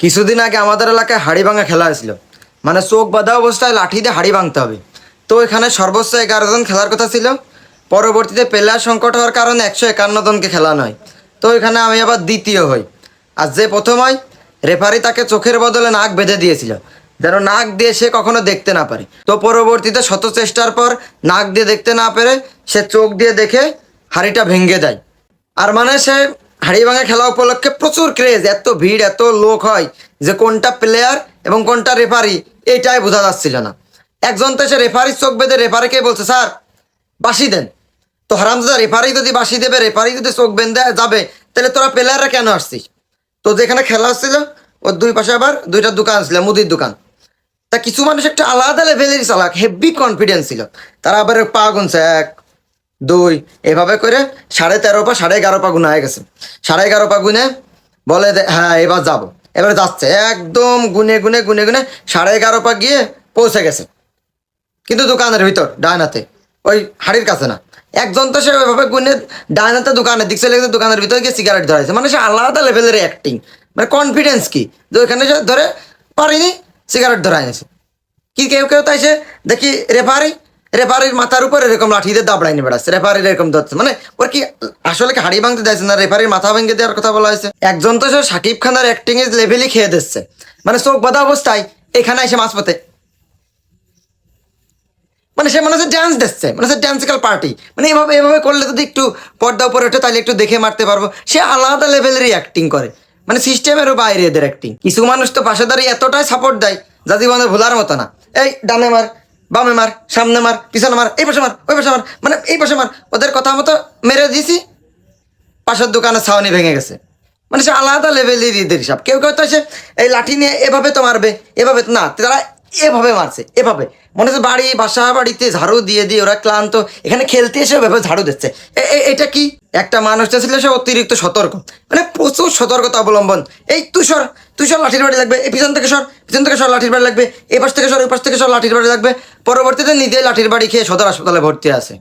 কিছুদিন আগে আমাদের এলাকায় হাড়ি ভাঙা খেলা হয়েছিল। মানে চোখ বাঁধা অবস্থায় লাঠি দিয়ে হাড়ি ভাঙতে হবে। তো এখানে সর্বোচ্চ 11 জন খেলার কথা ছিল। পরবর্তীতে প্লেয়ার সংকট হওয়ার কারণে 151 জনকে খেলানো হয়। তো এখানে আমি আবার দ্বিতীয় হই। আর যে প্রথম হয়, রেফারি তাকে চোখের বদলে নাক বেঁধে দিয়েছিল, যেন নাক দিয়ে সে কখনো দেখতে না পারে। তো পরবর্তীতে শত চেষ্টার পর নাক দিয়ে দেখতে না পেরে সে চোখ দিয়ে দেখে হাড়িটা ভেঙে দেয়। আর মানে সে হাড়ি ভাঙা খেলা উপলক্ষে প্রচুর ক্রেজ, এত ভিড়, এত লোক হয় যে কোনটা প্লেয়ার এবং কোনটা রেফারি এইটাই বোঝা যাচ্ছিল না। একজন তো সে রেফারির চোখ বেঁধে রেফারিকে বলছে, স্যার বাঁশি দেন। তো হারামজাদা, রেফারি যদি বাঁশি দেবে, রেফারি যদি চোখ বেঁধে যাবে, তাহলে তোরা প্লেয়াররা কেন আসছিস? তো যেখানে খেলা হচ্ছিল ওর দুই পাশে আবার দুইটা দোকান ছিল, মুদির দোকান। তা কিছু মানুষ একটা আলাদা লেভেলের চালাক, হেভি কনফিডেন্স ছিল। তারা আবার পা গুনছে, 1 2 এভাবে করে 13.5 পা 11.5 পা গুনা হয়ে গেছে। 11.5 পা গুনে বলে হ্যাঁ এবার যাবো। এবারে যাচ্ছে একদম গুনে গুনে গুনে গুনে 11.5 পা গিয়ে পৌঁছে গেছে, কিন্তু দোকানের ভিতর ডায়নাতে, ওই হাড়ির কাছে না। একজন তো সে ওইভাবে গুনে ডায়নাতে দোকানের দিক চলে গেছে, দোকানের ভিতরে গিয়ে সিগারেট ধরাইছে। মানে সে আলাদা লেভেলের অ্যাক্টিং, মানে কনফিডেন্স কি যে ওইখানে সে ধরে পারিনি, সিগারেট ধরাই গেছে। কি কেউ কেউ তাই সে দেখি রেফারির মাথার উপর এরকম লাঠি দিয়ে দাবড়াই নিয়ে বেড়াচ্ছে, রেফারির এরকম ধরছে। মানে ওর কি আসলে কি হাড়ি ভাঙতে দিয়েছে না রেফারির মাথা ভেঙে দেওয়ার কথা বলা হয়েছে? একজন তো সে শাকিব খানের অ্যাক্টিং এর লেভেলই খেয়ে দিচ্ছে। মানে চোখ বাঁধা অবস্থায় এখানে এসে মাঝপথে মানে সে মনে হচ্ছে ড্যান্স দিচ্ছে, মানে হচ্ছে ড্যান্সিক্যাল পার্টি। মানে এভাবে এভাবে করলে যদি একটু পর্দা উপরে ওঠে তাহলে একটু দেখে মারতে পারবো। সে আলাদা লেভেলেরই অ্যাক্টিং করে, মানে সিস্টেমেরও বাইরে এদের অ্যাক্টিং। কিছু মানুষ তো পাশে দাঁড়িয়ে এতটাই সাপোর্ট দেয় যা জীবনে ভোলার মতো না। এই ডানে মার, বামে মার, সামনে মার, পিছনে মার, এই পাশে মার, ওই পাশে মার, মানে এই পাশে মার। ওদের কথা মতো মেরে দিয়েছি, পাশের দোকানে ছাউনি ভেঙে গেছে। মানে সে আলাদা লেভেলের ঈদের হিসাব। কেউ কেউ তো এসে এই লাঠি নিয়ে এভাবে তো মারবে, এভাবে তো না, তারা এভাবে মারছে, এভাবে মনে হচ্ছে বাসা বাড়িতে ঝাড়ু দিয়ে দিয়ে ওরা ক্লান্ত, এখানে খেলতে এসে ওভাবে ঝাড়ু দিচ্ছে। এটা কি? একটা মানুষটা ছিল সে অতিরিক্ত সতর্ক, মানে প্রচুর সতর্কতা অবলম্বন। এই তুই সর লাঠির বাড়ি লাগবে, এই পিছন থেকে সর লাঠির বাড়ি লাগবে, এই পাশ থেকে সর, ওই পাশ থেকে সর লাঠির বাড়ি লাগবে। পরবর্তীতে নিজে লাঠির বাড়ি খেয়ে সদর হাসপাতালে ভর্তি আছে।